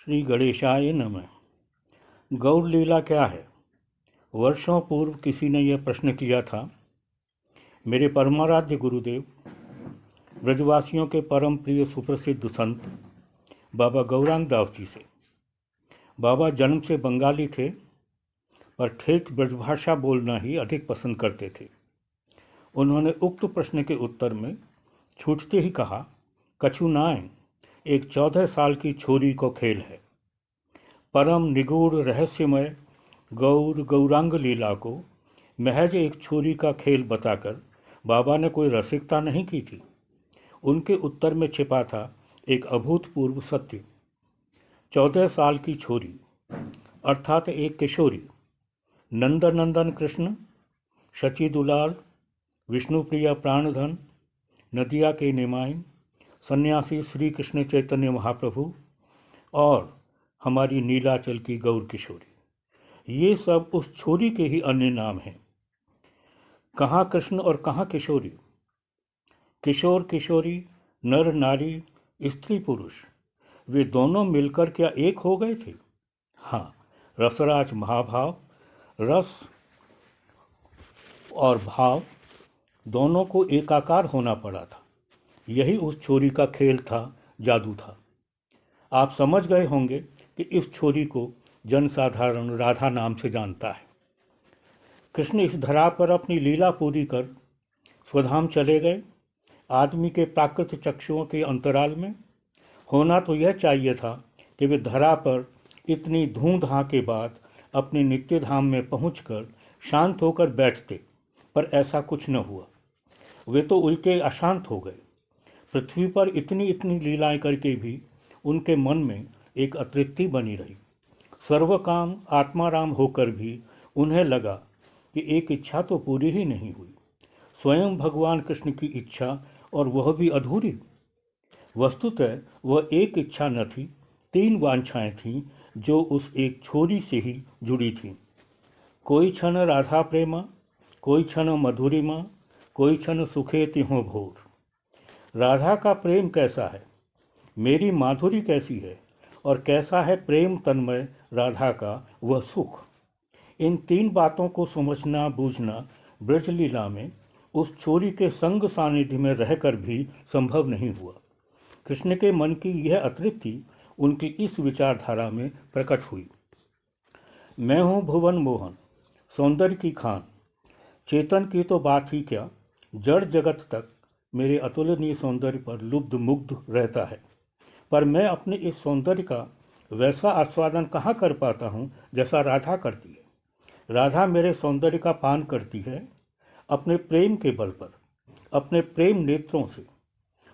श्री गणेशाय नमः। गौर लीला क्या है? वर्षों पूर्व किसी ने यह प्रश्न किया था मेरे परमाराध्य गुरुदेव, ब्रजवासियों के परम प्रिय सुप्रसिद्ध संत बाबा गौरांग दास जी से। बाबा जन्म से बंगाली थे, पर ठेठ ब्रजभाषा बोलना ही अधिक पसंद करते थे। उन्होंने उक्त प्रश्न के उत्तर में छूटते ही कहा, कछु नाय, एक 14 साल की छोरी को खेल है। परम निगूढ़ रहस्यमय गौरांग लीला को महज एक छोरी का खेल बताकर बाबा ने कोई रसिकता नहीं की थी। उनके उत्तर में छिपा था एक अभूतपूर्व सत्य। 14 साल की छोरी अर्थात एक किशोरी, नंदनंदन कृष्ण, शची दुलाल, विष्णुप्रिया प्राणधन, नदिया के निमाइन, सन्यासी श्री कृष्ण चैतन्य महाप्रभु और हमारी नीलाचल की गौर किशोरी, ये सब उस छोरी के ही अन्य नाम हैं। कहाँ कृष्ण और कहाँ किशोरी? किशोर किशोरी, नर नारी, स्त्री पुरुष, वे दोनों मिलकर क्या एक हो गए थे? हाँ, रसराज महाभाव, रस और भाव दोनों को एकाकार होना पड़ा था। यही उस छोरी का खेल था, जादू था। आप समझ गए होंगे कि इस छोरी को जनसाधारण राधा नाम से जानता है। कृष्ण इस धरा पर अपनी लीला पूरी कर स्वधाम चले गए। आदमी के प्राकृत चक्षुओं के अंतराल में होना तो यह चाहिए था कि वे धरा पर इतनी धूम धाम के बाद अपने नित्य धाम में पहुंचकर शांत होकर बैठते, पर ऐसा कुछ न हुआ। वे तो उल्टे अशांत हो गए। पृथ्वी पर इतनी इतनी लीलाएं करके भी उनके मन में एक अतृप्ति बनी रही। सर्वकाम आत्माराम होकर भी उन्हें लगा कि एक इच्छा तो पूरी ही नहीं हुई, स्वयं भगवान कृष्ण की इच्छा, और वह भी अधूरी। वस्तुतः वह एक इच्छा न थी, 3 वांछाएं थीं जो उस एक छोरी से ही जुड़ी थीं। कोई क्षण राधा प्रेमा, कोई क्षण मधुरिमा, कोई क्षण सुखे तिहों भोर। राधा का प्रेम कैसा है, मेरी माधुरी कैसी है, और कैसा है प्रेम तन्मय राधा का वह सुख। इन 3 बातों को समझना बूझना ब्रजलीला में उस छोरी के संग सानिध्य में रहकर भी संभव नहीं हुआ। कृष्ण के मन की यह अतृप्ति उनकी इस विचारधारा में प्रकट हुई। मैं हूँ भुवन मोहन, सौंदर्य की खान, चेतन की तो बात ही क्या, जड़ जगत तक मेरे अतुलनीय सौंदर्य पर लुब्ध मुग्ध रहता है। पर मैं अपने इस सौंदर्य का वैसा आस्वादन कहाँ कर पाता हूँ जैसा राधा करती है। राधा मेरे सौंदर्य का पान करती है अपने प्रेम के बल पर, अपने प्रेम नेत्रों से।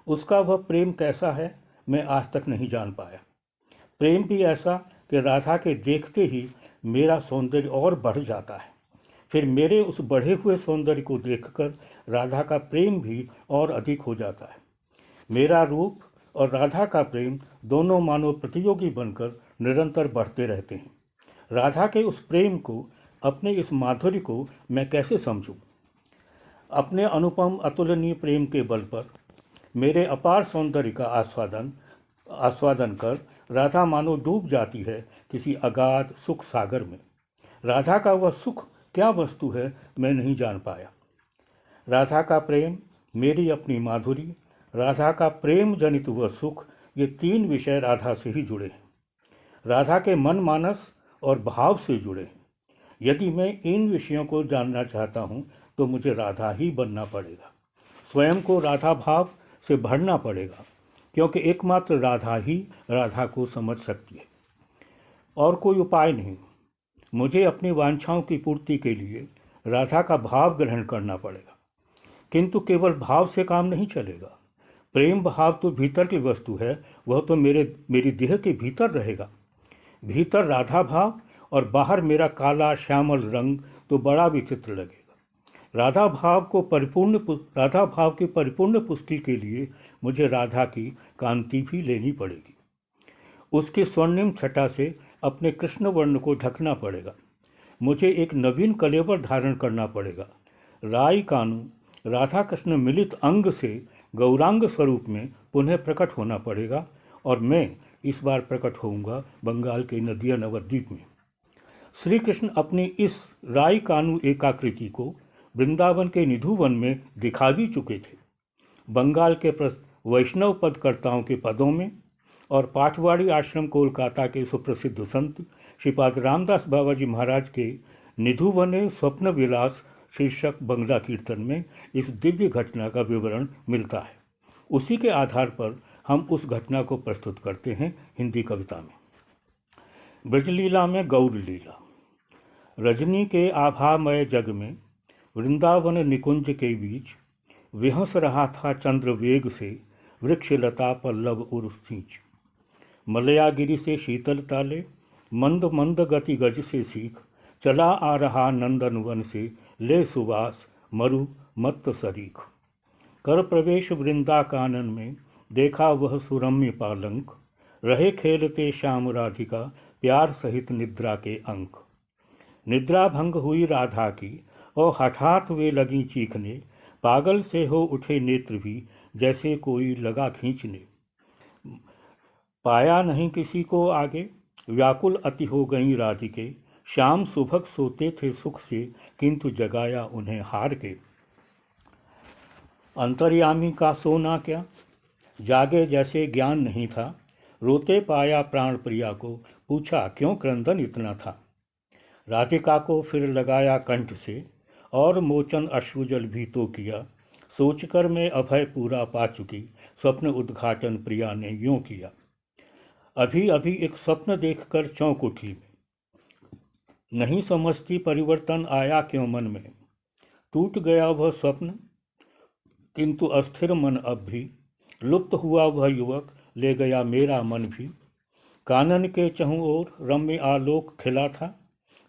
उसका वह प्रेम कैसा है मैं आज तक नहीं जान पाया। प्रेम भी ऐसा कि राधा के देखते ही मेरा सौंदर्य और बढ़ जाता है, फिर मेरे उस बढ़े हुए सौंदर्य को देखकर राधा का प्रेम भी और अधिक हो जाता है। मेरा रूप और राधा का प्रेम दोनों मानो प्रतियोगी बनकर निरंतर बढ़ते रहते हैं। राधा के उस प्रेम को, अपने इस माधुर्य को मैं कैसे समझूं? अपने अनुपम अतुलनीय प्रेम के बल पर मेरे अपार सौंदर्य का आस्वादन कर राधा मानो डूब जाती है किसी अगाध सुख सागर में। राधा का वह सुख क्या वस्तु है मैं नहीं जान पाया। राधा का प्रेम, मेरी अपनी माधुरी, राधा का प्रेम जनित वह सुख, ये 3 विषय राधा से ही जुड़े हैं, राधा के मन मानस और भाव से जुड़े हैं। यदि मैं इन विषयों को जानना चाहता हूँ तो मुझे राधा ही बनना पड़ेगा, स्वयं को राधा भाव से भरना पड़ेगा, क्योंकि एकमात्र राधा ही राधा को समझ सकती है। और कोई उपाय नहीं। मुझे अपनी वांछाओं की पूर्ति के लिए राधा का भाव ग्रहण करना पड़ेगा। किंतु केवल भाव से काम नहीं चलेगा। प्रेम भाव तो भीतर की वस्तु है, वह तो मेरी देह के भीतर रहेगा। भीतर राधा भाव और बाहर मेरा काला श्यामल रंग तो बड़ा विचित्र लगेगा। राधा भाव की परिपूर्ण पुष्टि के लिए मुझे राधा की कांति भी लेनी पड़ेगी। उसके स्वर्णिम छटा से अपने कृष्ण वर्ण को ढकना पड़ेगा। मुझे एक नवीन कलेवर धारण करना पड़ेगा। राई कानू राधा कृष्ण मिलित अंग से गौरांग स्वरूप में पुनः प्रकट होना पड़ेगा, और मैं इस बार प्रकट होऊंगा बंगाल के नदिया नवद्वीप में। श्री कृष्ण अपनी इस राय कानू एकाकृति को वृंदावन के निधुवन में दिखा भी चुके थे। बंगाल के वैष्णव पदकर्ताओं के पदों में और पाठवाड़ी आश्रम कोलकाता के सुप्रसिद्ध संत श्रीपाद रामदास बाबा जी महाराज के निधुवने स्वप्न विलास शीर्षक बंगला कीर्तन में इस दिव्य घटना का विवरण मिलता है। उसी के आधार पर हम उस घटना को प्रस्तुत करते हैं हिंदी कविता में। ब्रजलीला में गौर लीला। रजनी के आभामय जग में वृंदावन निकुंज के बीच विहंस रहा था चंद्र वेग से वृक्षलता पल्लव उर सींच। मलयागिरी से शीतल ताले मंद मंद गति गज से सीख चला आ रहा नंदन वन से ले सुवास मरु मत्त सरीख। कर प्रवेश वृंदा कानन में देखा वह सुरम्य पालंक रहे खेलते श्याम राधिका प्यार सहित निद्रा के अंक। निद्रा भंग हुई राधा की और हठात वे लगी चीखने पागल से हो उठे नेत्र भी जैसे कोई लगा खींचने। पाया नहीं किसी को आगे व्याकुल अति हो गई राधिके श्याम सुभग सोते थे सुख से किंतु जगाया उन्हें हार के। अंतर्यामी का सोना क्या जागे जैसे ज्ञान नहीं था रोते पाया प्राण प्रिया को पूछा क्यों क्रंदन इतना था। राधिका को फिर लगाया कंठ से और मोचन अश्रुजल भी तो किया सोचकर मैं अभय पूरा पा चुकी स्वप्न उद्घाटन प्रिया ने यूं किया। अभी अभी एक स्वप्न देखकर चौंक उठी नहीं समझती परिवर्तन आया क्यों मन में। टूट गया वह स्वप्न किंतु अस्थिर मन अब भी लुप्त हुआ वह युवक ले गया मेरा मन भी। कानन के चहुं ओर रम्य आलोक खिला था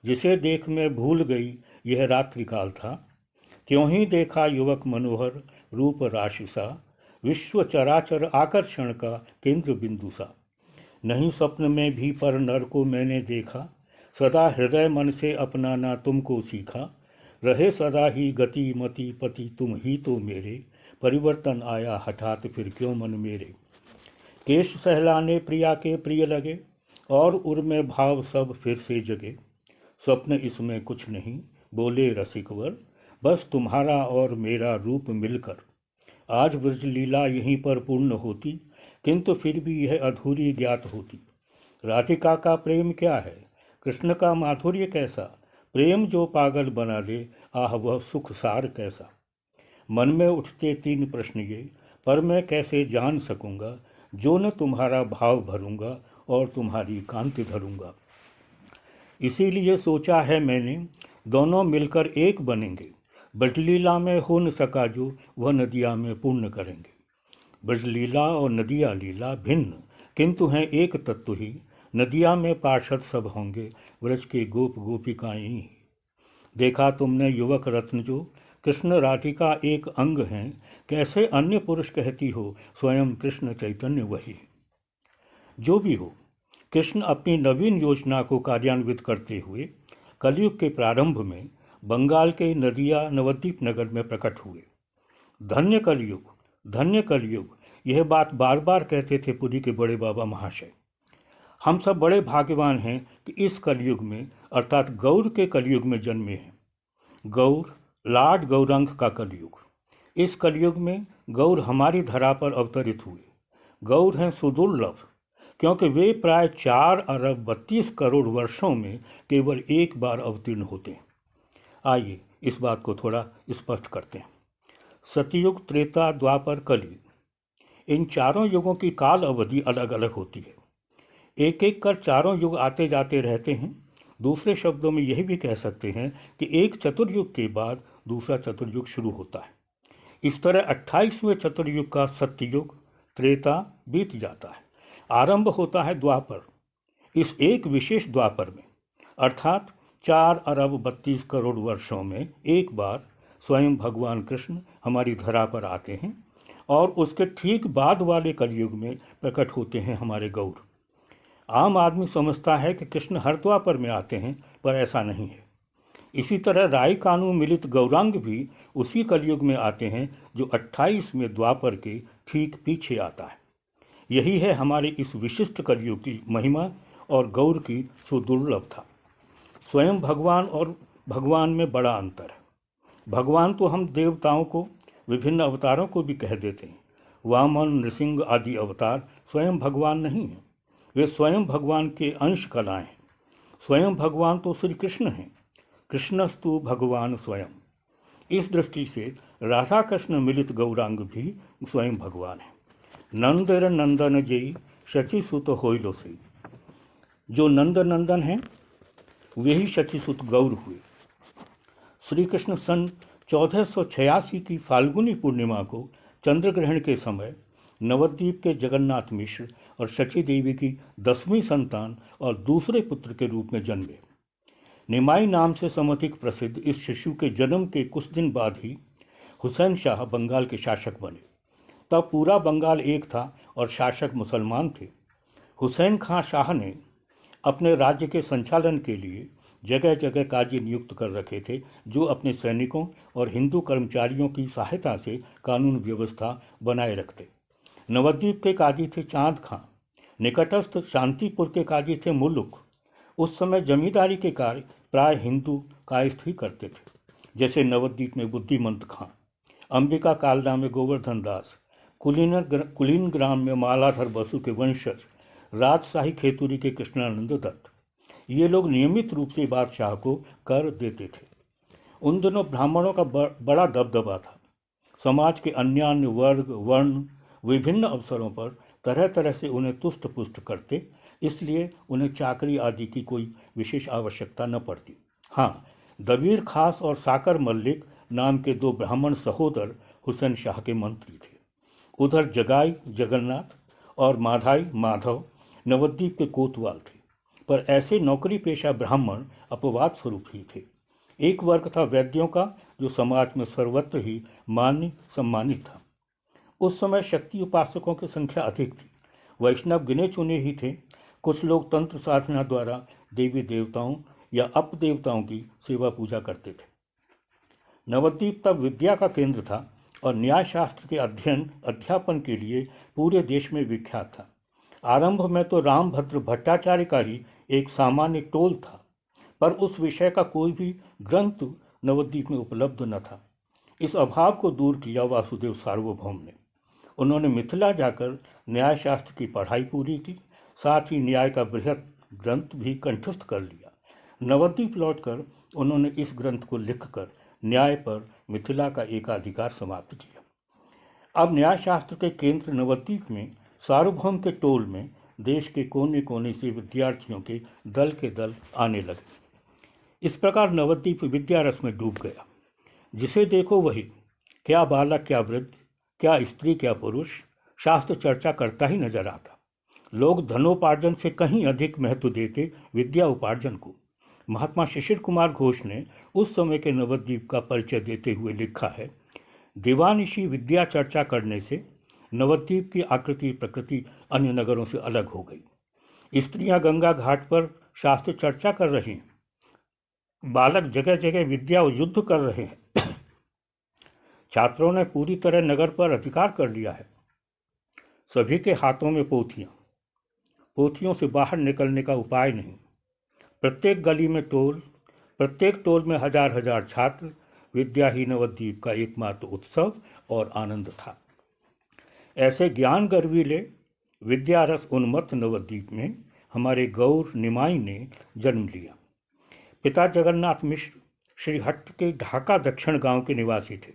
जिसे देख मैं भूल गई यह रात्रिकाल था। क्यों ही देखा युवक मनोहर रूप राशि सा विश्व चराचर आकर्षण का केंद्र बिंदु सा। नहीं स्वप्न में भी पर नर को मैंने देखा सदा हृदय मन से अपनाना तुमको सीखा। रहे सदा ही गति मति पति तुम ही तो मेरे परिवर्तन आया हठात फिर क्यों मन मेरे। केश सहलाने प्रिया के प्रिय लगे और उर में भाव सब फिर से जगे। स्वप्न इसमें कुछ नहीं बोले रसिकवर बस तुम्हारा और मेरा रूप मिलकर। आज ब्रजलीला यहीं पर पूर्ण होती किंतु फिर भी यह अधूरी ज्ञात होती। राधिका का प्रेम क्या है कृष्ण का माधुर्य कैसा प्रेम जो पागल बना दे आह वह सुख सार कैसा। मन में उठते तीन प्रश्न ये पर मैं कैसे जान सकूंगा जो न तुम्हारा भाव भरूंगा और तुम्हारी कांति धरूंगा। इसीलिए सोचा है मैंने दोनों मिलकर एक बनेंगे। ब्रजलीला में हो न सका जो वह नदिया में पूर्ण करेंगे। ब्रजलीला और नदिया लीला भिन्न किंतु हैं एक तत्व ही। नदिया में पार्षद सब होंगे ब्रज के गोप गोपिकाएं ही। देखा तुमने युवक रत्न जो कृष्ण राधिका एक अंग हैं कैसे अन्य पुरुष कहती हो स्वयं कृष्ण चैतन्य वही। जो भी हो कृष्ण अपनी नवीन योजना को कार्यान्वित करते हुए कलयुग के प्रारंभ में बंगाल के नदिया नवद्वीप नगर में प्रकट हुए। धन्य कलयुग यह बात बार बार कहते थे पुरी के बड़े बाबा महाशय। हम सब बड़े भाग्यवान हैं कि इस कलयुग में अर्थात गौर के कलयुग में जन्मे हैं। गौर लाड गौरंग का कलयुग। इस कलयुग में गौर हमारी धरा पर अवतरित हुए। गौर हैं सुदुर्लभ क्योंकि वे प्राय 4 अरब 32 करोड़ वर्षों में केवल एक बार अवतीर्ण होते हैं। आइए इस बात को थोड़ा स्पष्ट करते हैं। सतयुग त्रेता द्वापर कलयुग इन चारों युगों की काल अवधि अलग अलग होती है। एक एक कर चारों युग आते जाते रहते हैं। दूसरे शब्दों में यही भी कह सकते हैं कि एक चतुर्युग के बाद दूसरा चतुर्युग शुरू होता है। इस तरह 28वें चतुर्युग का सत्ययुग त्रेता बीत जाता है। आरंभ होता है द्वापर। इस एक विशेष द्वापर में अर्थात 4 अरब 32 करोड़ वर्षों में एक बार स्वयं भगवान कृष्ण हमारी धरा पर आते हैं और उसके ठीक बाद वाले कलयुग में प्रकट होते हैं हमारे गौर। आम आदमी समझता है कि कृष्ण हर द्वापर में आते हैं पर ऐसा नहीं है। इसी तरह राय कानू मिलित गौरांग भी उसी कलयुग में आते हैं जो 28वें द्वापर के ठीक पीछे आता है। यही है हमारे इस विशिष्ट कलयुग की महिमा और गौर की सुदुर्लभता। स्वयं भगवान और भगवान में बड़ा अंतर है। भगवान तो हम देवताओं को, विभिन्न अवतारों को भी कह देते हैं। वामन, नृसिंह आदि अवतार स्वयं भगवान नहीं हैं, वे स्वयं भगवान के अंश कलाएं हैं। स्वयं भगवान तो श्री कृष्ण हैं। कृष्णस्तु भगवान स्वयं। इस दृष्टि से राधा कृष्ण मिलित गौरांग भी स्वयं भगवान है। नंदर नंदन जय शचि सुत होइलो से। जो नंद नंदन हैं वे ही शचि सुत गौर हुए। श्री कृष्ण सन 1486 की फाल्गुनी पूर्णिमा को चंद्र ग्रहण के समय नवद्वीप के जगन्नाथ मिश्र और शची देवी की 10वीं संतान और दूसरे पुत्र के रूप में जन्मे। निमाई नाम से समधिक प्रसिद्ध इस शिशु के जन्म के कुछ दिन बाद ही हुसैन शाह बंगाल के शासक बने। तब पूरा बंगाल एक था और शासक मुसलमान थे। हुसैन खां शाह ने अपने राज्य के संचालन के लिए जगह जगह काजी नियुक्त कर रखे थे, जो अपने सैनिकों और हिंदू कर्मचारियों की सहायता से कानून व्यवस्था बनाए रखते। नवद्वीप के काजी थे चांद खां। निकटस्थ शांतिपुर के काजी थे मुल्लुक। उस समय जमींदारी के कार्य प्राय हिंदू कायस्थ ही करते थे, जैसे नवद्वीप में बुद्धिमंत खां, अंबिका कालदा में गोवर्धन दास, कुलीन ग्राम में मालाधर बसु के वंशज, राजशाही खेतुरी के कृष्णानंद दत्त। ये लोग नियमित रूप से बादशाह को कर देते थे। उन दिनों ब्राह्मणों का बड़ा दबदबा था। समाज के अन्य वर्ग वर्ण विभिन्न अवसरों पर तरह तरह से उन्हें तुष्ट पुष्ट करते, इसलिए उन्हें चाकरी आदि की कोई विशेष आवश्यकता न पड़ती। हाँ, दबीर खास और साकर मल्लिक नाम के दो ब्राह्मण सहोदर हुसैन शाह के मंत्री थे। उधर जगाई जगन्नाथ और माधाई माधव नवद्वीप के कोतवाल थे, पर ऐसे नौकरी पेशा ब्राह्मण अपवाद स्वरूप ही थे। एक वर्ग था वैद्यों का, जो समाज में सर्वत्र ही मान्य सम्मानित था। उस समय शक्ति उपासकों की संख्या अधिक थी। वैष्णव गिने चुने ही थे। कुछ लोग तंत्र साधना द्वारा देवी देवताओं या अपदेवताओं की सेवा पूजा करते थे। नवद्वीप तब विद्या का केंद्र था और न्याय शास्त्र के अध्ययन अध्यापन के लिए पूरे देश में विख्यात था। आरंभ में तो रामभद्र भट्टाचार्य का ही एक सामान्य टोल था, पर उस विषय का कोई भी ग्रंथ नवद्वीप में उपलब्ध न था। इस अभाव को दूर किया वासुदेव सार्वभौम ने। उन्होंने मिथिला जाकर न्यायशास्त्र की पढ़ाई पूरी की, साथ ही न्याय का बृहत ग्रंथ भी कंठस्थ कर लिया। नवद्वीप लौटकर उन्होंने इस ग्रंथ को लिखकर न्याय पर मिथिला का एकाधिकार समाप्त किया। अब न्यायशास्त्र के केंद्र नवद्वीप में सार्वभौम के टोल में देश के कोने कोने से विद्यार्थियों के दल आने लगे। इस प्रकार नवद्वीप विद्या रस में डूब गया। जिसे देखो वही, क्या बालक क्या वृद्ध, क्या स्त्री क्या पुरुष, शास्त्र चर्चा करता ही नजर आता। लोग धनोपार्जन से कहीं अधिक महत्व देते विद्या उपार्जन को। महात्मा शिशिर कुमार घोष ने उस समय के नवद्वीप का परिचय देते हुए लिखा है, दिवानिशी विद्या चर्चा करने से नवद्वीप की आकृति प्रकृति अन्य नगरों से अलग हो गई। स्त्रियां गंगा घाट पर शास्त्र चर्चा कर रही हैं, बालक जगह जगह विद्या और युद्ध कर रहे हैं, छात्रों ने पूरी तरह नगर पर अधिकार कर लिया है। सभी के हाथों में पोथियां, पोथियों से बाहर निकलने का उपाय नहीं। प्रत्येक गली में टोल, प्रत्येक टोल में हजार हजार छात्र। विद्या ही नवद्वीप का एकमात्र उत्सव और आनंद था। ऐसे ज्ञान गर्वीले विद्या रस उन्मत्त नवद्वीप में हमारे गौर निमाई ने जन्म लिया। पिता जगन्नाथ मिश्र श्रीहट्ट के ढाका दक्षिण गांव के निवासी थे।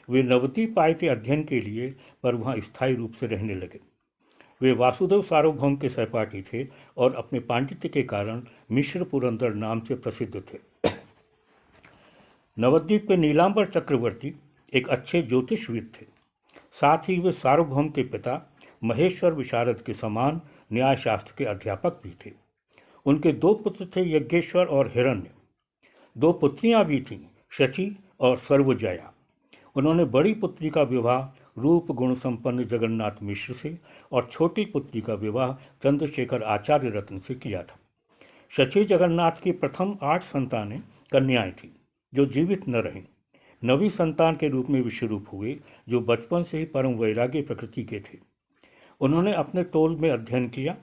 वे नवद्वीप आए थे अध्ययन के लिए, पर वहाँ स्थायी रूप से रहने लगे। वे वासुदेव सार्वभौम के सहपाठी थे और अपने पांडित्य के कारण मिश्र पुरंदर नाम से प्रसिद्ध थे। नवद्वीप के नीलांबर चक्रवर्ती एक अच्छे ज्योतिषविद थे। साथ ही वे सार्वभौम के पिता महेश्वर विशारद के समान न्यायशास्त्र के अध्यापक भी थे। उनके दो पुत्र थे, यज्ञेश्वर और हिरण्य। दो पुत्रियां भी थीं, शची और सर्वजया। उन्होंने बड़ी पुत्री का विवाह रूप गुण संपन्न जगन्नाथ मिश्र से और छोटी पुत्री का विवाह चंद्रशेखर आचार्य रत्न से किया था। शची जगन्नाथ की प्रथम 8 संतानें कन्याएं थीं, जो जीवित न रहीं। 9वीं संतान के रूप में विश्वरूप हुए, जो बचपन से ही परम वैराग्य प्रकृति के थे। उन्होंने अपने टोल में अध्ययन किया,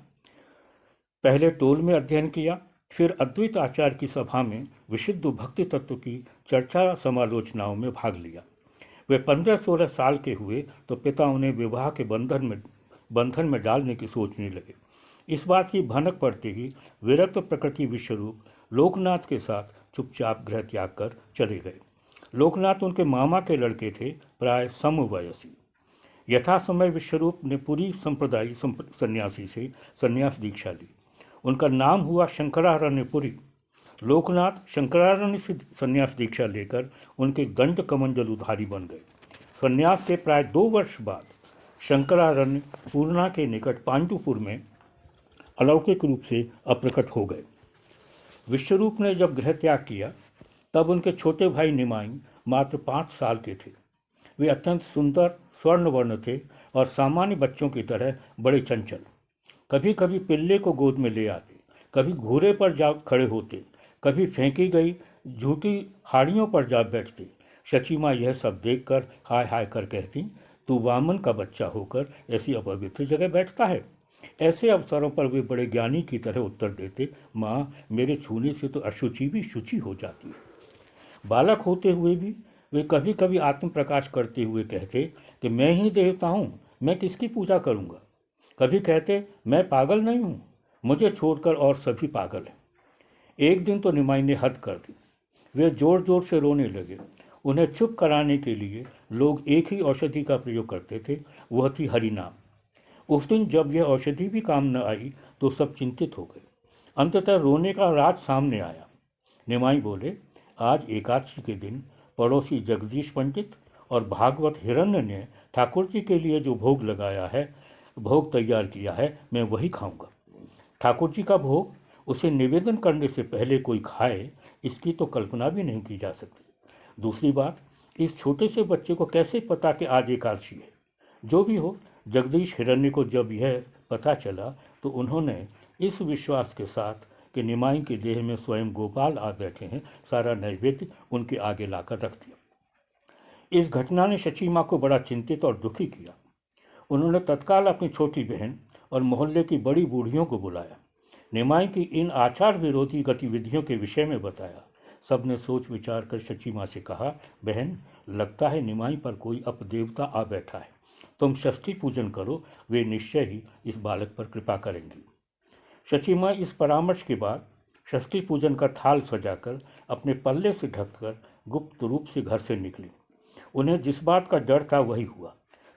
पहले टोल में अध्ययन किया, फिर अद्वैत आचार्य की सभा में विशुद्ध भक्ति तत्व की चर्चा समालोचनाओं में भाग लिया। वे 15-16 साल के हुए तो पिता उन्हें विवाह के बंधन में डालने की सोचने लगे। इस बात की भनक पड़ते ही विरक्त प्रकृति विश्वरूप लोकनाथ के साथ चुपचाप गृह त्याग कर चले गए। लोकनाथ उनके मामा के लड़के थे, प्राय समवयसी। यथा समय विश्वरूप ने पूरी संप्रदायी सन्यासी से संन्यास दीक्षा ली। उनका नाम हुआ शंकरारण्यपुरी। लोकनाथ शंकरारण्य से संन्यास दीक्षा लेकर उनके दंड कमंडलुधारी बन गए। संन्यास के प्राय 2 वर्ष बाद शंकरारण्य पूर्णा के निकट पांडुपुर में अलौकिक रूप से अप्रकट हो गए। विश्वरूप ने जब गृह त्याग किया तब उनके छोटे भाई निमाई मात्र 5 साल के थे। वे अत्यंत सुंदर स्वर्णवर्ण थे और सामान्य बच्चों की तरह बड़े चंचल। कभी कभी पिल्ले को गोद में ले आते, कभी घूरे पर जा खड़े होते, कभी फेंकी गई झूठी हाड़ियों पर जा बैठते। शची माँ यह सब देखकर हाय हाय कर कहती, तू वामन का बच्चा होकर ऐसी अपवित्र जगह बैठता है। ऐसे अवसरों पर वे बड़े ज्ञानी की तरह उत्तर देते, माँ मेरे छूने से तो अशुचि भी शुचि हो जाती है। बालक होते हुए भी वे कभी कभी आत्म प्रकाश करते हुए कहते कि मैं ही देवता हूँ, मैं किसकी पूजा करूँगा। कभी कहते मैं पागल नहीं हूँ, मुझे छोड़कर और सभी पागल हैं। एक दिन तो निमाई ने हद कर दी। वे जोर जोर से रोने लगे। उन्हें चुप कराने के लिए लोग एक ही औषधि का प्रयोग करते थे, वह थी हरिनाम। उस दिन जब यह औषधि भी काम न आई तो सब चिंतित हो गए। अंततः रोने का राज सामने आया। निमाई बोले, आज एकादशी के दिन पड़ोसी जगदीश पंडित और भागवत हिरण्य ने ठाकुर जी के लिए जो भोग लगाया है, भोग तैयार किया है, मैं वही खाऊंगा। ठाकुर जी का भोग उसे निवेदन करने से पहले कोई खाए, इसकी तो कल्पना भी नहीं की जा सकती। दूसरी बात, इस छोटे से बच्चे को कैसे पता कि आज एकादशी है। जो भी हो, जगदीश हिरण्य को जब यह पता चला तो उन्होंने इस विश्वास के साथ कि निमाई के देह में स्वयं गोपाल आ बैठे हैं, सारा नैवेद्य उनके आगे लाकर रख दिया। इस घटना ने शची माँ को बड़ा चिंतित और दुखी किया। उन्होंने तत्काल अपनी छोटी बहन और मोहल्ले की बड़ी बूढ़ियों को बुलाया, निमाई की इन आचार विरोधी गतिविधियों के विषय में बताया। सबने सोच विचार कर शची माँ से कहा, बहन लगता है निमाई पर कोई अपदेवता आ बैठा है, तुम षष्ठी पूजन करो, वे निश्चय ही इस बालक पर कृपा करेंगी। शची माँ इस परामर्श के बाद षष्ठी पूजन का थाल सजाकर अपने पल्ले से ढककर गुप्त रूप से घर से निकली। उन्हें जिस बात का डर था वही हुआ।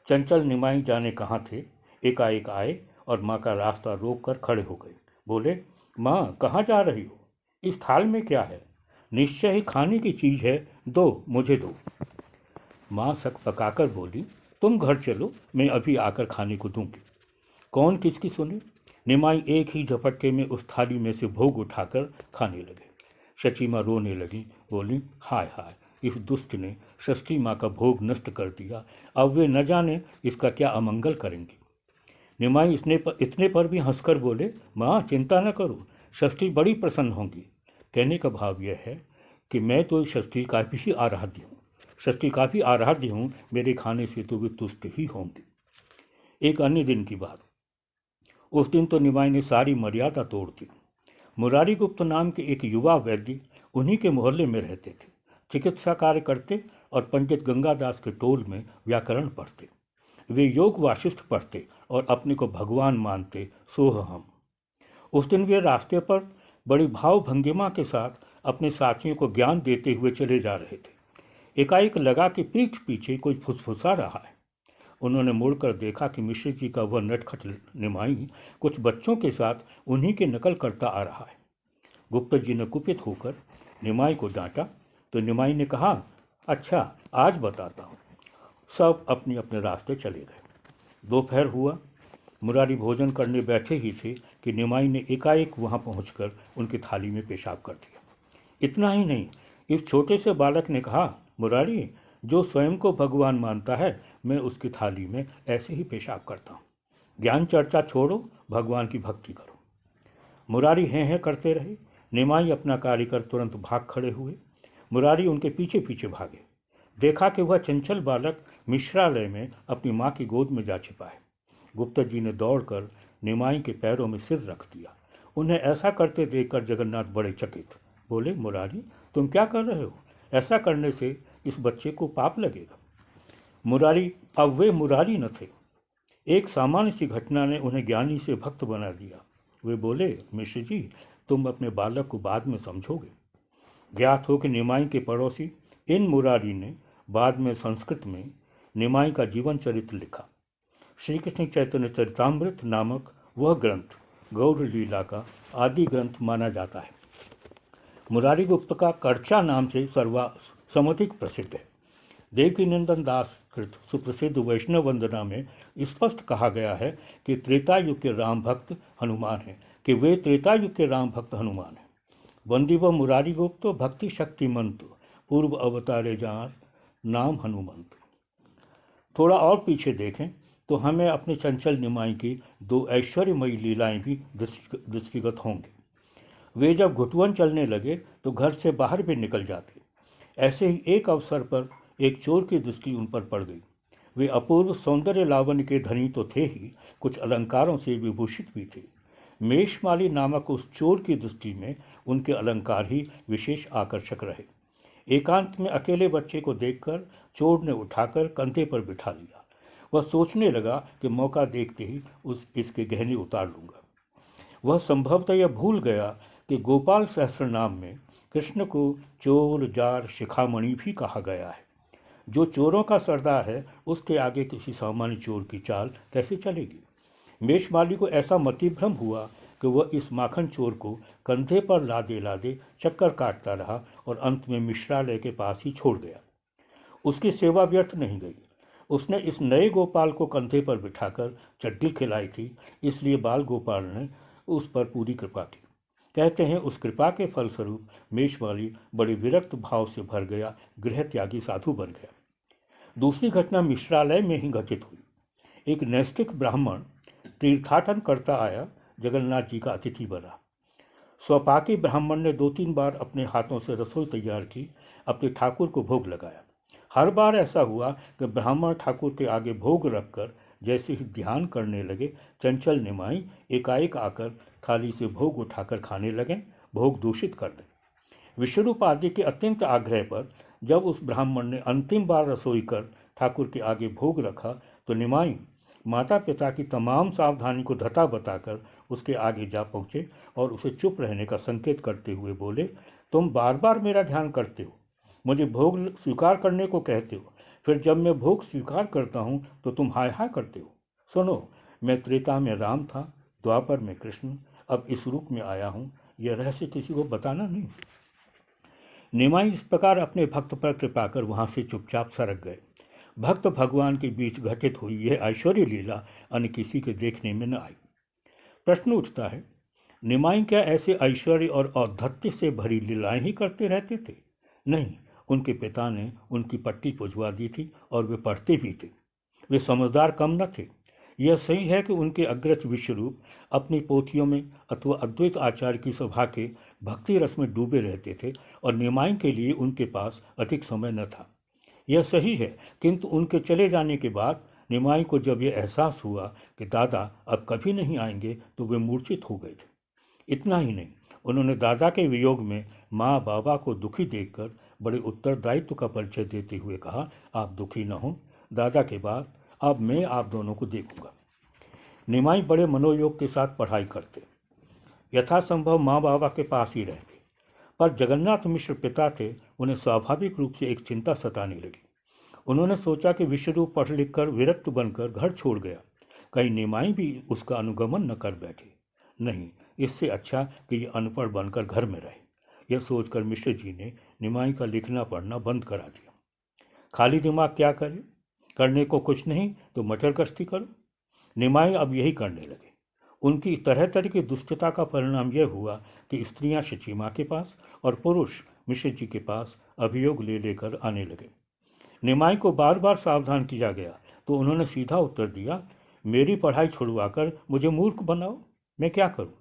चंचल निमाई जाने कहाँ थे, एकाएक आए और माँ का रास्ता रोक कर खड़े हो गए। बोले, माँ कहाँ जा रही हो? इस थाल में क्या है? निश्चय ही खाने की चीज़ है, दो मुझे दो। माँ सक पकाकर बोली, तुम घर चलो, मैं अभी आकर खाने को दूंगी। कौन किसकी सुने। निमाई एक ही झपटके में उस थाली में से भोग उठाकर खाने लगे। शची माँ रोने लगी, बोली, हाय हाय, इस दुष्ट ने षष्ठी माँ का भोग नष्ट कर दिया, अब वे न जाने इसका क्या अमंगल करेंगी। निमाई इतने पर भी हंसकर बोले, माँ चिंता न करो, षष्ठी बड़ी प्रसन्न होंगी। कहने का भाव यह है कि मैं तो षष्ठी काफ़ी आराध्य हूँ, षष्ठी काफ़ी आराध्य हूँ, मेरे खाने से तो वे तुष्ट ही होंगे। एक अन्य दिन की बात, उस दिन तो निमाई ने सारी मर्यादा तोड़ दी। मुरारी गुप्त नाम के एक युवा वैद्य उन्हीं के मोहल्ले में रहते थे। चिकित्सा कार्य करते और पंडित गंगादास के टोल में व्याकरण पढ़ते। वे योग वाशिष्ठ पढ़ते और अपने को भगवान मानते, सोह हम। उस दिन वे रास्ते पर बड़ी भाव भंगिमा के साथ अपने साथियों को ज्ञान देते हुए चले जा रहे थे। एकाएक लगा कि पीठ पीछे कोई फुसफुसा रहा है। उन्होंने मुड़कर देखा कि मिश्र जी का वह नटखट निमाई कुछ बच्चों के साथ उन्हीं की नकल करता आ रहा है। गुप्ता जी ने कुपित होकर निमाई को डांटा तो निमाई ने कहा, अच्छा आज बताता हूँ। सब अपने अपने रास्ते चले गए। दोपहर हुआ। मुरारी भोजन करने बैठे ही थे कि निमाई ने एकाएक वहाँ पहुँचकर उनकी थाली में पेशाब कर दिया। इतना ही नहीं, इस छोटे से बालक ने कहा, मुरारी, जो स्वयं को भगवान मानता है, मैं उसकी थाली में ऐसे ही पेशाब करता हूँ। ज्ञान चर्चा छोड़ो, भगवान की भक्ति करो। मुरारी हैं करते रहे। निमाई अपना कार्य कर तुरंत भाग खड़े हुए। मुरारी उनके पीछे पीछे भागे। देखा कि वह चंचल बालक मिश्रालय में अपनी माँ की गोद में जा छिपा है। गुप्ता जी ने दौड़कर निमाई के पैरों में सिर रख दिया। उन्हें ऐसा करते देखकर जगन्नाथ बड़े चकित। बोले, मुरारी, तुम क्या कर रहे हो? ऐसा करने से इस बच्चे को पाप लगेगा। मुरारी अब वे मुरारी न थे। एक सामान्य सी घटना ने उन्हें ज्ञानी से भक्त बना दिया। वे बोले, मिश्र जी, तुम अपने बालक को बाद में समझोगे। ज्ञात हो कि निमाई के पड़ोसी इन मुरारी ने बाद में संस्कृत में निमाई का जीवन चरित्र लिखा। श्री कृष्ण चैतन्य चरितामृत नामक वह ग्रंथ गौड़ लीला का आदि ग्रंथ माना जाता है। मुरारी गुप्त का कर्चा नाम से सर्वसम्मतिक प्रसिद्ध है। देवकीनंदन दास कृत सुप्रसिद्ध वैष्णव वंदना में स्पष्ट कहा गया है कि त्रेता युग के राम भक्त हनुमान हैं, कि वे त्रेता युग के राम भक्त हनुमान हैं। वंदिव मुरारी गुप्त भक्ति शक्तिमंत, पूर्व अवतारे जहाँ नाम हनुमंत। थोड़ा और पीछे देखें तो हमें अपने चंचल निमाई की दो ऐश्वर्यमयी लीलाएं भी दृष्टिगत होंगी। वे जब घुटुअन चलने लगे तो घर से बाहर भी निकल जाते। ऐसे ही एक अवसर पर एक चोर की दृष्टि उन पर पड़ गई। वे अपूर्व सौंदर्य लावण्य के धनी तो थे ही, कुछ अलंकारों से विभूषित भी थे। मेषमाली नामक उस चोर की दृष्टि में उनके अलंकार ही विशेष आकर्षक रहे। एकांत में अकेले बच्चे को देखकर चोर ने उठाकर कंधे पर बिठा लिया। वह सोचने लगा कि मौका देखते ही इसके गहने उतार लूँगा। वह संभवतः यह भूल गया कि गोपाल सहस्त्र नाम में कृष्ण को चोर, जार, शिखामणि भी कहा गया है। जो चोरों का सरदार है, उसके आगे किसी सामान्य चोर की चाल कैसे चलेगी? मेषमाली को ऐसा मतिभ्रम हुआ कि वह इस माखन चोर को कंधे पर लादे लादे चक्कर काटता रहा और अंत में मिश्रालय के पास ही छोड़ गया। उसकी सेवा व्यर्थ नहीं गई। उसने इस नए गोपाल को कंधे पर बिठाकर चड्डी खिलाई थी, इसलिए बाल गोपाल ने उस पर पूरी कृपा की। कहते हैं उस कृपा के फलस्वरूप मेषमाली बड़े विरक्त भाव से भर गया, गृह त्यागी साधु बन गया। दूसरी घटना मिश्रालय में ही घटित हुई। एक नैष्ठिक ब्राह्मण तीर्थाटन करता आया, जगन्नाथ जी का अतिथि बना। स्वपाकी ब्राह्मण ने 2-3 बार अपने हाथों से रसोई तैयार की, अपने ठाकुर को भोग लगाया। हर बार ऐसा हुआ कि ब्राह्मण ठाकुर के आगे भोग रखकर जैसे ही ध्यान करने लगे, चंचल निमाई एकाएक आकर थाली से भोग उठाकर खाने लगे, भोग दूषित कर दें। विश्वरूप आदि के अत्यंत आग्रह पर जब उस ब्राह्मण ने अंतिम बार रसोई कर ठाकुर के आगे भोग रखा तो निमाई माता पिता की तमाम सावधानी को धता बताकर उसके आगे जा पहुँचे और उसे चुप रहने का संकेत करते हुए बोले, तुम बार बार मेरा ध्यान करते हो, मुझे भोग स्वीकार करने को कहते हो, फिर जब मैं भोग स्वीकार करता हूँ तो तुम हाय हाय करते हो। सुनो, मैं त्रेता में राम था, द्वापर में कृष्ण, अब इस रूप में आया हूँ, यह रहस्य किसी को बताना नहीं। निमाई इस प्रकार अपने भक्त पर कृपा कर वहाँ से चुपचाप सरक गए। भक्त भगवान के बीच घटित हुई यह ऐश्वर्य लीला अन्य किसी के देखने में न आई। प्रश्न उठता है, निमाई क्या ऐसे ऐश्वर्य और औद्धत्य से भरी लीलाएं ही करते रहते थे? नहीं, उनके पिता ने उनकी पट्टी पुजवा दी थी और वे पढ़ते भी थे। वे समझदार कम न थे। यह सही है कि उनके अग्रज विश्वरूप अपनी पोथियों में अथवा अद्वैत आचार्य की सभा के भक्ति रस में डूबे रहते थे और निमाई के लिए उनके पास अधिक समय न था। यह सही है, किंतु उनके चले जाने के बाद निमाई को जब यह एहसास हुआ कि दादा अब कभी नहीं आएंगे तो वे मूर्छित हो गए थे। इतना ही नहीं, उन्होंने दादा के वियोग में माँ बाबा को दुखी देखकर बड़े उत्तरदायित्व का परिचय देते हुए कहा, आप दुखी न हो, दादा के बाद अब मैं आप दोनों को देखूंगा। निमाई बड़े मनोयोग के साथ पढ़ाई करते, यथासंभव माँ बाबा के पास ही रहते, पर जगन्नाथ मिश्र पिता थे, उन्हें स्वाभाविक रूप से एक चिंता सताने लगी। उन्होंने सोचा कि विश्वरूप पढ़ लिख कर विरक्त बनकर घर छोड़ गया, कहीं निमाई भी उसका अनुगमन न कर बैठे। नहीं, इससे अच्छा कि ये अनपढ़ बनकर घर में रहे। यह सोचकर मिश्र जी ने निमाई का लिखना पढ़ना बंद करा दिया। खाली दिमाग क्या करे, करने को कुछ नहीं तो मटर कश्ती करो। निमाई अब यही करने लगे। उनकी तरह तरह की दुष्टता का परिणाम यह हुआ कि स्त्रियां शची माँ के पास और पुरुष मिश्र जी के पास अभियोग ले लेकर आने लगे। निमाई को बार बार सावधान किया गया तो उन्होंने सीधा उत्तर दिया, मेरी पढ़ाई छुड़वाकर मुझे मूर्ख बनाओ, मैं क्या करूं?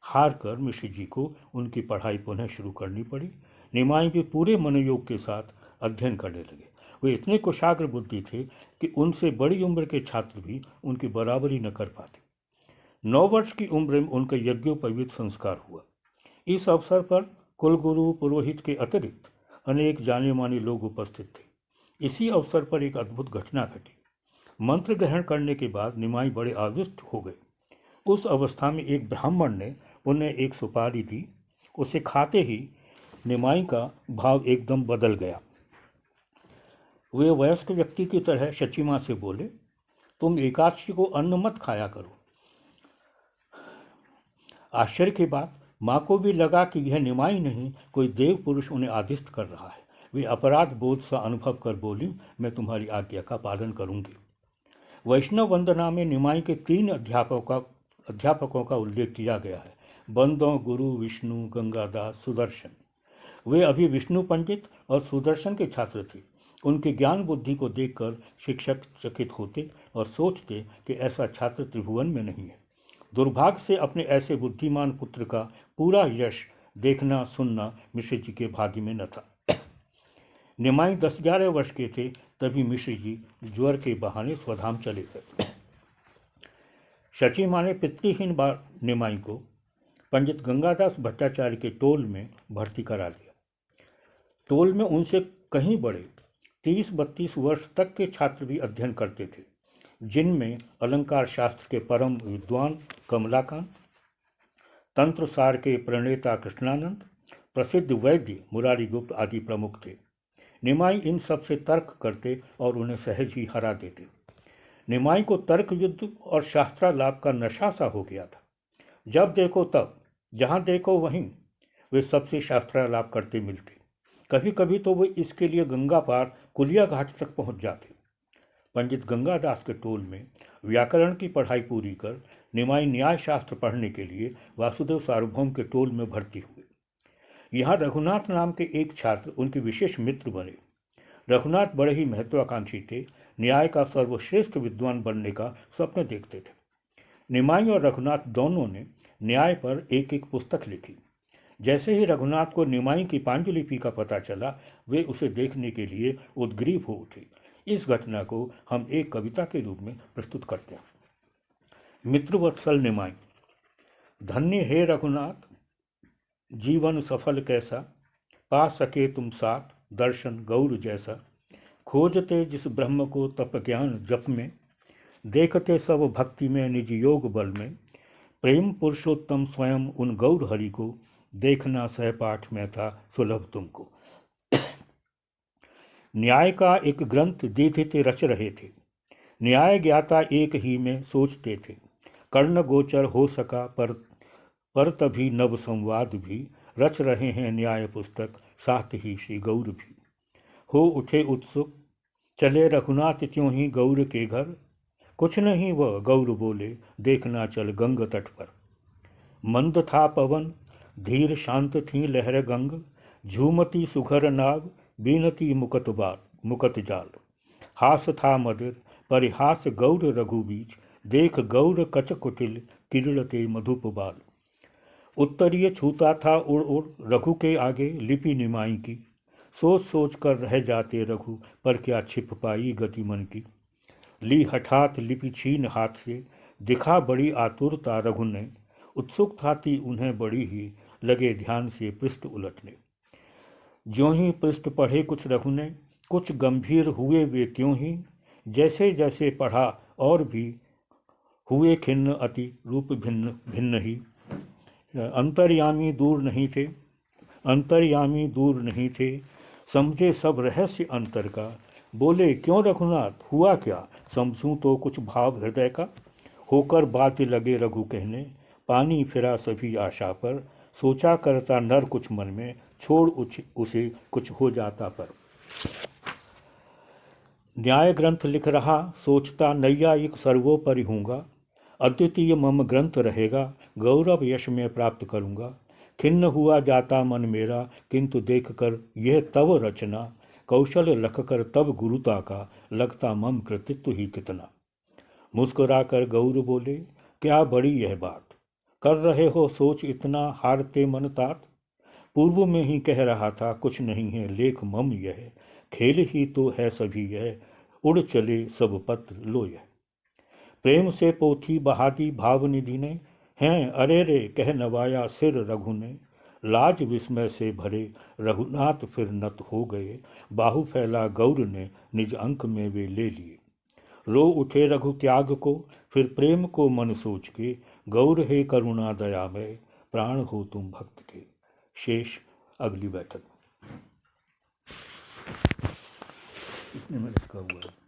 हार कर मिश्र जी को उनकी पढ़ाई पुनः शुरू करनी पड़ी। निमाई भी पूरे मनोयोग के साथ अध्ययन करने लगे। वे इतने कुशाग्र बुद्धि थे कि उनसे बड़ी उम्र के छात्र भी उनकी बराबरी न कर पाते। 9 वर्ष की उम्र में उनका यज्ञोपवीत संस्कार हुआ। इस अवसर पर कुलगुरु पुरोहित के अतिरिक्त अनेक जाने माने लोग उपस्थित थे। इसी अवसर पर एक अद्भुत घटना घटी। मंत्र ग्रहण करने के बाद निमाई बड़े आविष्ट हो गए। उस अवस्था में एक ब्राह्मण ने उन्हें एक सुपारी दी। उसे खाते ही निमाई का भाव एकदम बदल गया। वे वयस्क व्यक्ति की तरह शची माँ से बोले, तुम एकादशी को अन्न मत खाया करो। आश्चर्य की बात, माँ को भी लगा कि यह निमाई नहीं, कोई देव पुरुष उन्हें आदिष्ट कर रहा है। वे अपराध बोध सा अनुभव कर बोली, मैं तुम्हारी आज्ञा का पालन करूंगी। वैष्णव वंदना में निमाई के 3 अध्यापकों का उल्लेख किया गया है। बंदों, गुरु, विष्णु, गंगादास, सुदर्शन। वे अभी विष्णु पंडित और सुदर्शन के छात्र थे। उनके ज्ञान बुद्धि को देखकर शिक्षक चकित होते और सोचते कि ऐसा छात्र त्रिभुवन में नहीं है। दुर्भाग्य से अपने ऐसे बुद्धिमान पुत्र का पूरा यश देखना सुनना मिश्र जी के भाग्य में न था। निमाई 10-11 वर्ष के थे तभी मिश्र जी ज्वर के बहाने स्वधाम चले गए। शची माँ ने पितृहीन निमाई को पंडित गंगादास भट्टाचार्य के टोल में भर्ती करा लिया। टोल में उनसे कहीं बड़े 30-32 वर्ष तक के छात्र भी अध्ययन करते थे, जिनमें अलंकार शास्त्र के परम विद्वान कमलाकांत, तंत्र सार के प्रणेता कृष्णानंद, प्रसिद्ध वैद्य मुरारी गुप्त आदि प्रमुख थे। निमाई इन सब से तर्क करते और उन्हें सहज ही हरा देते। निमाई को तर्क युद्ध और शास्त्रालाप का नशा सा हो गया था। जब देखो तब, जहाँ देखो वहीं वे सबसे शास्त्रालाप करते मिलते। कभी कभी तो वे इसके लिए गंगा पार कुलिया घाट तक पहुँच जाते। पंडित गंगादास के टोल में व्याकरण की पढ़ाई पूरी कर निमाई न्याय शास्त्र पढ़ने के लिए वासुदेव सार्वभौम के टोल में भर्ती हुए। यहाँ रघुनाथ नाम के एक छात्र उनके विशेष मित्र बने। रघुनाथ बड़े ही महत्वाकांक्षी थे, न्याय का सर्वश्रेष्ठ विद्वान बनने का स्वप्न देखते थे। निमाई और रघुनाथ दोनों ने न्याय पर एक एक पुस्तक लिखी। जैसे ही रघुनाथ को निमाई की पांडुलिपि का पता चला, वे उसे देखने के लिए उद्ग्रीव हो उठे। इस घटना को हम एक कविता के रूप में प्रस्तुत करते हैं। मित्रवत्सल निमाई। धन्य हे रघुनाथ, जीवन सफल कैसा, पा सके तुम साथ दर्शन गौर जैसा। खोजते जिस ब्रह्म को तप ज्ञान जप में, देखते सब भक्ति में निज योग बल में। प्रेम पुरुषोत्तम स्वयं उन गौर हरि को, देखना सहपाठ में था सुलभ तुमको। न्याय का एक ग्रंथ दीधित रच रहे थे, न्याय ज्ञाता एक ही में सोचते थे। कर्ण गोचर हो सका पर तभी नव संवाद भी, रच रहे हैं न्याय पुस्तक साथ ही श्री गौर भी। हो उठे उत्सुक चले रघुनाथ त्यों ही गौर के घर, कुछ नहीं वह गौर बोले देखना चल गंग तट पर। मंद था पवन धीर शांत थी लहर गंग, झूमती सुघर नाग बीनती मुकत जाल। हास था मधुर परिहास गौर रघु बीच, देख गौर कच कुटिल किरणते मधुप बाल। उत्तरीय छूता था उड़ उड़ रघु के आगे लिपि निमाई की, सोच सोच कर रह जाते रघु पर क्या छिप पाई गति मन की। ली हठात लिपि छीन हाथ से दिखा बड़ी आतुरता रघु ने, उत्सुक थाती उन्हें बड़ी ही लगे ध्यान से पृष्ठ उलटने। ज्यों ही पृष्ठ पढ़े कुछ रघु ने, कुछ गंभीर हुए वे त्यों ही, जैसे जैसे पढ़ा और भी हुए खिन्न अति रूप भिन्न भिन्न ही। अंतर्यामी दूर नहीं थे समझे सब रहस्य अंतर का। बोले क्यों रघुनाथ हुआ क्या, समझूं तो कुछ भाव हृदय का। होकर बात लगे रघु कहने, पानी फिरा सभी आशा पर। सोचा करता नर कुछ मन में, छोड़ उसे कुछ हो जाता पर। न्याय ग्रंथ लिख रहा सोचता नैयायिक सर्वोपरि हूँगा। अद्वितीय मम ग्रंथ रहेगा, गौरव यश में प्राप्त करूँगा। खिन्न हुआ जाता मन मेरा, किंतु देख कर यह तव रचना। कौशल लख कर तब गुरुता का, लगता मम कृतित्व ही कितना। मुस्कुराकर गौर बोले क्या बड़ी यह बात, कर रहे हो सोच इतना हारते मन तात। पूर्व में ही कह रहा था कुछ नहीं है लेख मम यह, खेल ही तो है सभी यह, उड़ चले सब पत्र लो यह। प्रेम से पोथी बहादी भाव निधि ने, हैं अरे रे कह नवाया सिर रघु ने। लाज विस्मय से भरे रघुनाथ फिर नत हो गए, बाहु फैला गौर ने निज अंक में वे ले लिए। रो उठे रघु त्याग को फिर प्रेम को मन सोच के, गौर हे करुणा दयामय, प्राण हो तुम भक्त के। शेष अगली बैठक में। इतने में रखा हुआ है।